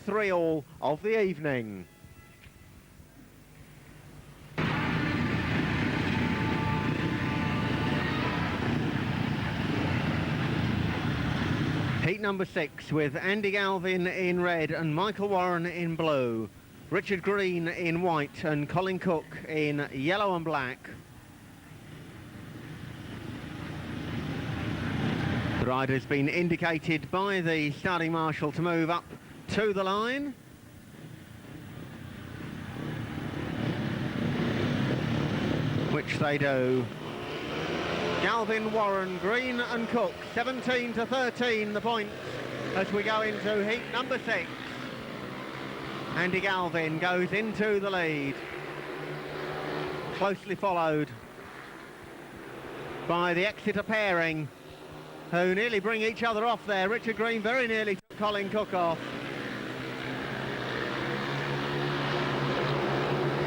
3-all of the evening. Heat number 6 with Andy Galvin in red and Michael Warren in blue, Richard Green in white and Colin Cook in yellow and black. The rider's been indicated by the starting marshal to move up to the line. Which they do. Galvin, Warren, Green and Cook, 17-13 the points as we go into heat number 6. Andy Galvin goes into the lead, closely followed by the Exeter pairing, who nearly bring each other off there. Richard Green very nearly took Colin Cook off.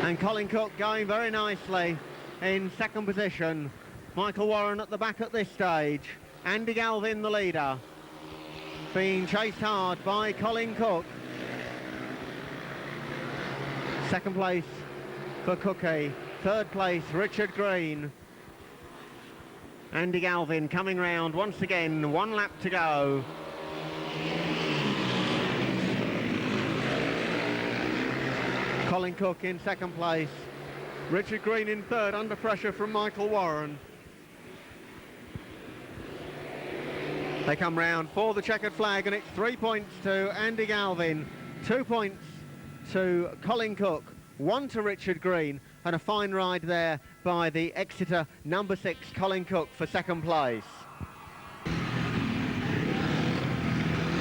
And Colin Cook going very nicely in second position. Michael Warren at the back at this stage. Andy Galvin the leader, being chased hard by Colin Cook. Second place for Cookie, third place Richard Green. Andy Galvin coming round once again, 1 lap to go. Colin Cook in second place, Richard Green in third, under pressure from Michael Warren. They come round for the checkered flag and it's 3 points to Andy Galvin, 2 points to Colin Cook, 1 to Richard Green, and a fine ride there by the Exeter number 6 Colin Cook for second place.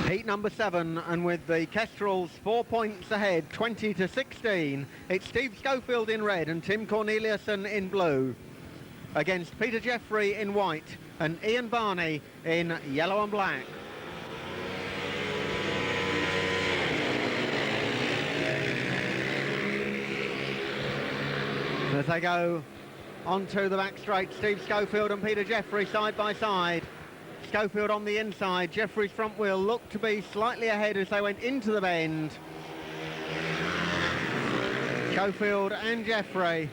Heat number 7, and with the Kestrels 4 points ahead, 20-16, it's Steve Schofield in red and Tim Corneliuson in blue against Peter Jeffrey in white and Ian Barney in yellow and black. As they go onto the back straight, Steve Schofield and Peter Jeffrey side by side. Schofield on the inside, Jeffrey's front wheel looked to be slightly ahead as they went into the bend. Schofield and Jeffrey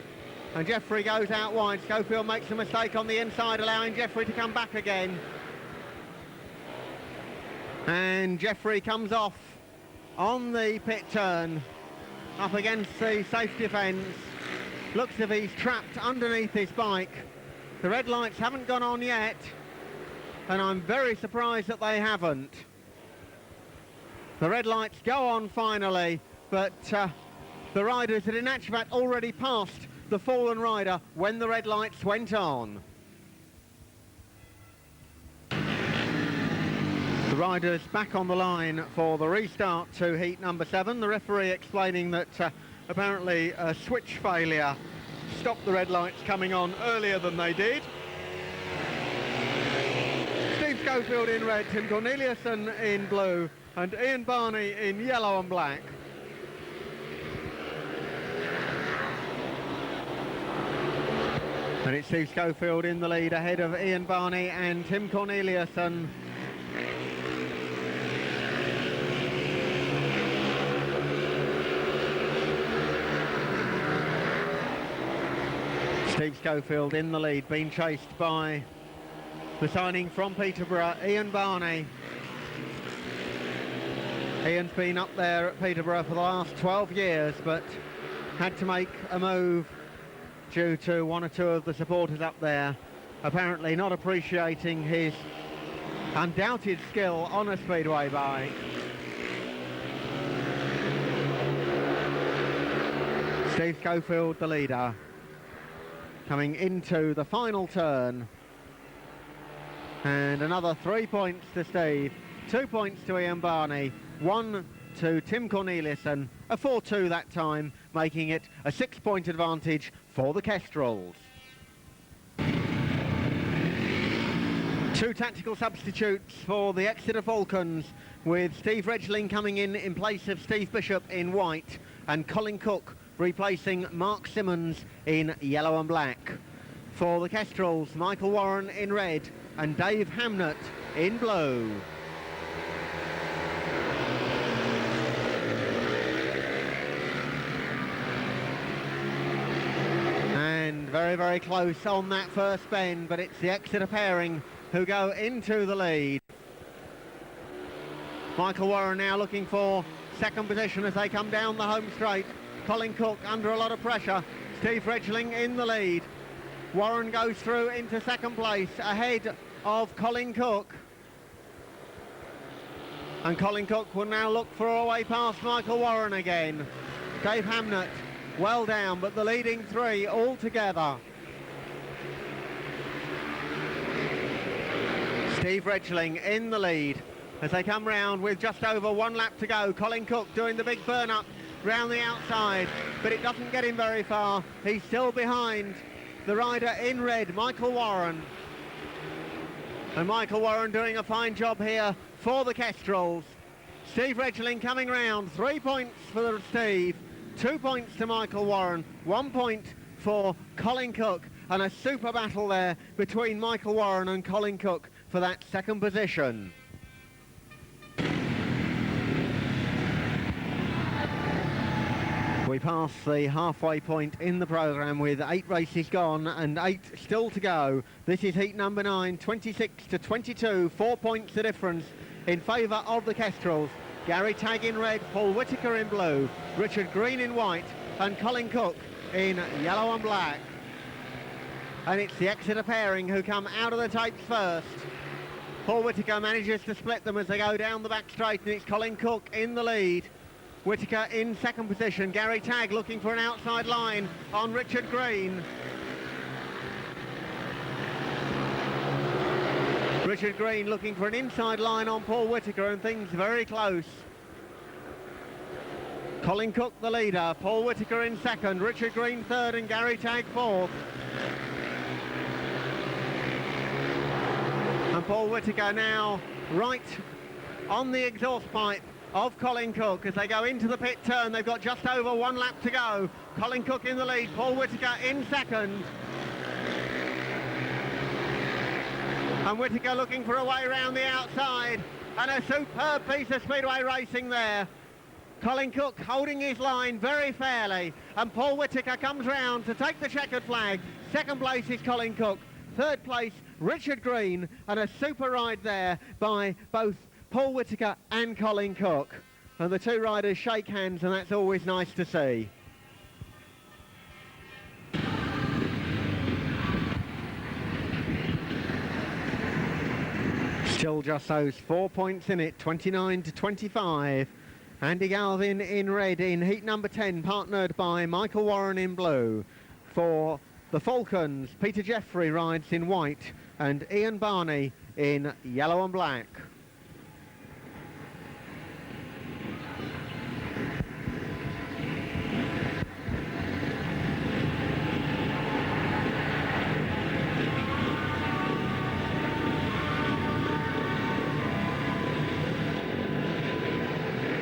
goes out wide. Schofield makes a mistake on the inside, allowing Jeffrey to come back again. And Jeffrey comes off on the pit turn, up against the safety fence. Looks as if he's trapped underneath his bike. The red lights haven't gone on yet, and I'm very surprised that they haven't. The red lights go on finally, but the riders had in actual fact already passed the fallen rider when the red lights went on. The riders back on the line for the restart to heat number 7. The referee explaining that apparently a switch failure stopped the red lights coming on earlier than they did. Steve Schofield in red, Tim Corneliuson in blue and Ian Barney in yellow and black. And it's Steve Schofield in the lead ahead of Ian Barney and Tim Corneliuson. Steve Schofield in the lead, being chased by the signing from Peterborough, Ian Barney. Ian's been up there at Peterborough for the last 12 years, but had to make a move due to one or two of the supporters up there apparently not appreciating his undoubted skill on a speedway bike. Steve Schofield, the leader, coming into the final turn. And another 3 points to Steve, 2 points to Ian Barney, 1 to Tim Corneliuson, a 4-2 that time, making it a 6-point advantage for the Kestrels. 2 tactical substitutes for the Exeter Falcons, with Steve Redgeling coming in place of Steve Bishop in white and Colin Cook replacing Mark Simmons in yellow and black. For the Kestrels, Michael Warren in red and Dave Hamnett in blue. very, very close on that first bend, but it's the Exeter pairing who go into the lead. Michael Warren now looking for second position as they come down the home straight. Colin Cook under a lot of pressure. Steve Redgeling in the lead. Warren goes through into second place ahead of Colin Cook. And Colin Cook will now look for a way past Michael Warren again. Dave Hamnett well down, but the leading three all together. Steve Redgeling in the lead as they come round with just over 1 lap to go. Colin Cook doing the big burn up round the outside, but it doesn't get him very far. He's still behind the rider in red, Michael Warren. And Michael Warren doing a fine job here for the Kestrels. Steve Redgeling coming round, 3 points for Steve, 2 points to Michael Warren, 1 point for Colin Cook, and a super battle there between Michael Warren and Colin Cook for that second position. We pass the halfway point in the programme with 8 races gone and 8 still to go. This is heat number 9, 26 to 22, 4 points the difference in favour of the Kestrels. Gary Tagg in red, Paul Whittaker in blue, Richard Green in white and Colin Cook in yellow and black. And it's the Exeter pairing who come out of the tapes first. Paul Whittaker manages to split them as they go down the back straight, and it's Colin Cook in the lead. Whittaker in second position. Gary Tagg looking for an outside line on Richard Green. Richard Green looking for an inside line on Paul Whittaker, and things very close. Colin Cook the leader, Paul Whittaker in second, Richard Green third and Gary Tagg fourth. And Paul Whittaker now right on the exhaust pipe of Colin Cook as they go into the pit turn. They've got just over 1 lap to go. Colin Cook in the lead, Paul Whittaker in second. And Whittaker looking for a way around the outside, and a superb piece of speedway racing there. Colin Cook holding his line very fairly, and Paul Whittaker comes round to take the checkered flag. Second place is Colin Cook, third place Richard Green, and a super ride there by both Paul Whittaker and Colin Cook. And the two riders shake hands, and that's always nice to see. Still just those 4 points in it, 29 to 25. Andy Galvin in red in heat number 10, partnered by Michael Warren in blue. For the Falcons, Peter Jeffrey rides in white and Ian Barney in yellow and black.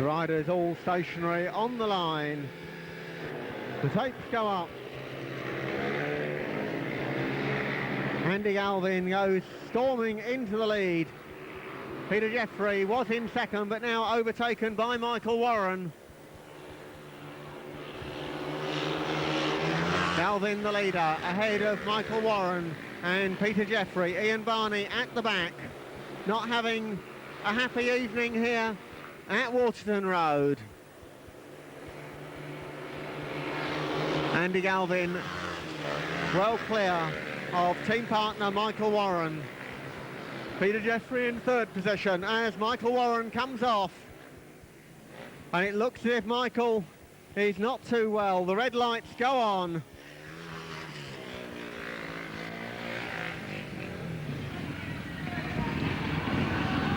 Riders all stationary on the line. The tapes go up. Andy Galvin goes storming into the lead. Peter Jeffrey was in second, but now overtaken by Michael Warren. Galvin the leader, ahead of Michael Warren and Peter Jeffrey. Ian Barney at the back, not having a happy evening here at Waterton Road. Andy Galvin well clear of team partner Michael Warren. Peter Jeffrey in third position as Michael Warren comes off, and it looks as if Michael is not too well. The red lights go on.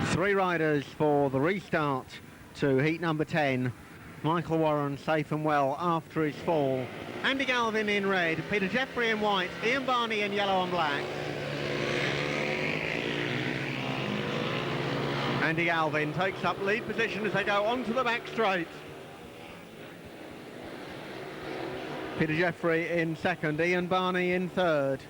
Three riders for the restart to heat number 10. Michael Warren safe and well after his fall. Andy Galvin in red, Peter Jeffrey in white, Ian Barney in yellow and black. Andy Galvin takes up lead position as they go onto the back straight. Peter Jeffrey in second, Ian Barney in third.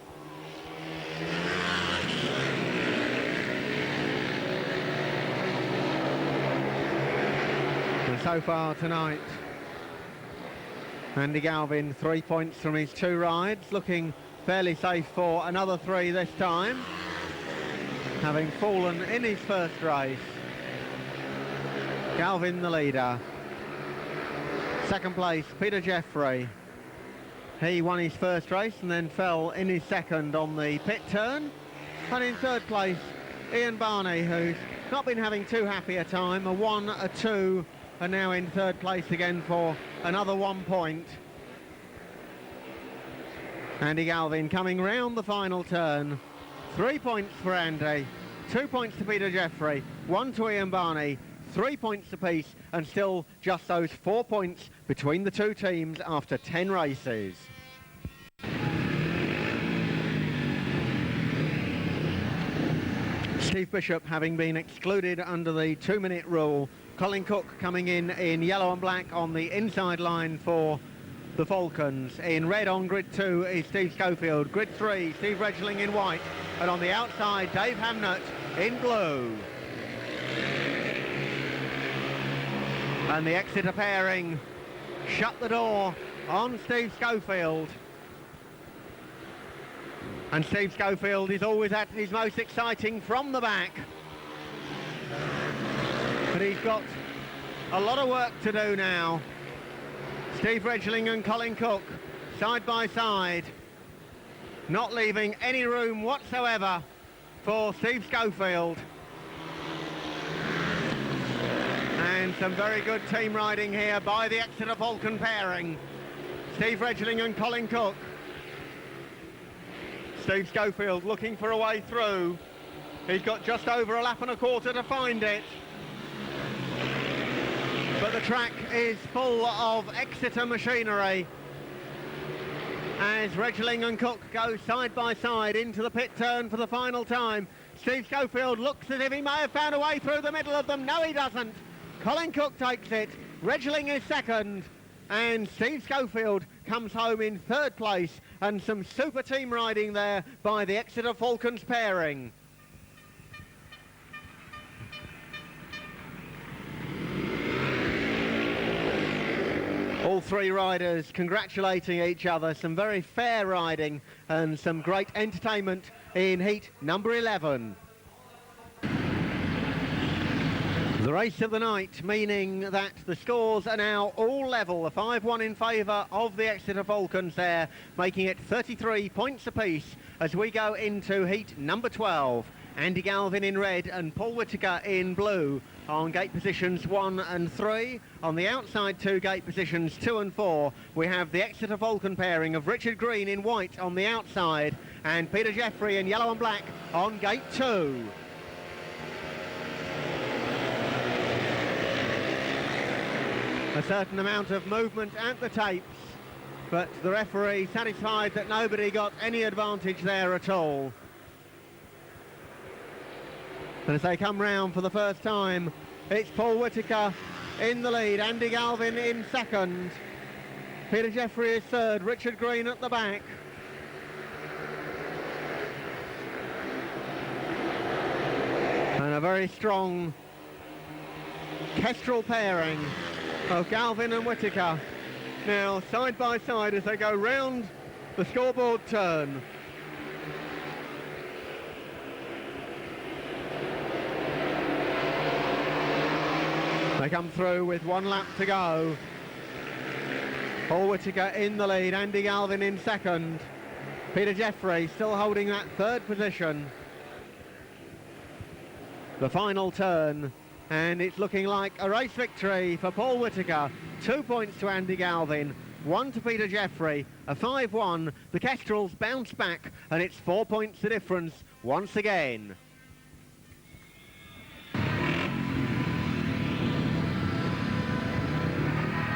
So far tonight, Andy Galvin 3 points from his two rides, looking fairly safe for another 3 this time, having fallen in his first race. Galvin the leader. Second place, Peter Jeffrey. He won his first race and then fell in his second on the pit turn. And in third place, Ian Barney, who's not been having too happy a time, a 1, a 2, and now in third place again for another 1 point. Andy Galvin coming round the final turn. 3 points for Andy, 2 points to Peter Jeffrey, 1 to Ian Barney, 3 points apiece, and still just those 4 points between the two teams after 10 races. Steve Bishop having been excluded under the 2-minute rule. Colin Cook coming in yellow and black on the inside line for the Falcons. In red on grid 2 is Steve Schofield. Grid 3, Steve Regling in white. And on the outside, Dave Hamnett in blue. And the Exeter pairing shut the door on Steve Schofield. And Steve Schofield is always at his most exciting from the back. But he's got a lot of work to do now. Steve Regling and Colin Cook side by side, not leaving any room whatsoever for Steve Schofield. And some very good team riding here by the Exeter Falcon pairing. Steve Regling and Colin Cook. Steve Schofield looking for a way through. He's got just over a lap and a quarter to find it. But the track is full of Exeter machinery as Regling and Cook go side by side into the pit turn for the final time. Steve Schofield looks as if he may have found a way through the middle of them. No, he doesn't. Colin Cook takes it. Regling is second. And Steve Schofield comes home in third place, and some super team riding there by the Exeter Falcons pairing. All three riders congratulating each other, some very fair riding and some great entertainment in heat number 11. The race of the night, meaning that the scores are now all level. A 5-1 in favour of the Exeter Falcons there, making it 33 points apiece as we go into heat number 12. Andy Galvin in red and Paul Whittaker in blue on gate positions 1 and 3. On the outside two gate positions 2 and 4, we have the Exeter Falcon pairing of Richard Green in white on the outside and Peter Jeffrey in yellow and black on gate 2. A certain amount of movement at the tapes, but the referee satisfied that nobody got any advantage there at all. And as they come round for the first time, it's Paul Whittaker in the lead, Andy Galvin in second, Peter Jeffrey is third, Richard Green at the back. And a very strong Kestrel pairing of Galvin and Whittaker, now side by side as they go round the scoreboard turn. They come through with 1 lap to go. Paul Whittaker in the lead, Andy Galvin in second, Peter Jeffrey still holding that third position. The final turn, and it's looking like a race victory for Paul Whittaker. 2 points to Andy Galvin, 1 to Peter Jeffrey, a 5-1. The Kestrels bounce back, and it's 4 points the difference once again.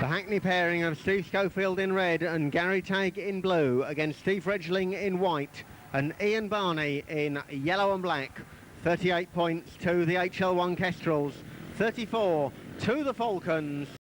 The Hackney pairing of Steve Schofield in red and Gary Tagg in blue against Steve Regling in white and Ian Barney in yellow and black. 38 points to the HL1 Kestrels, 34 to the Falcons.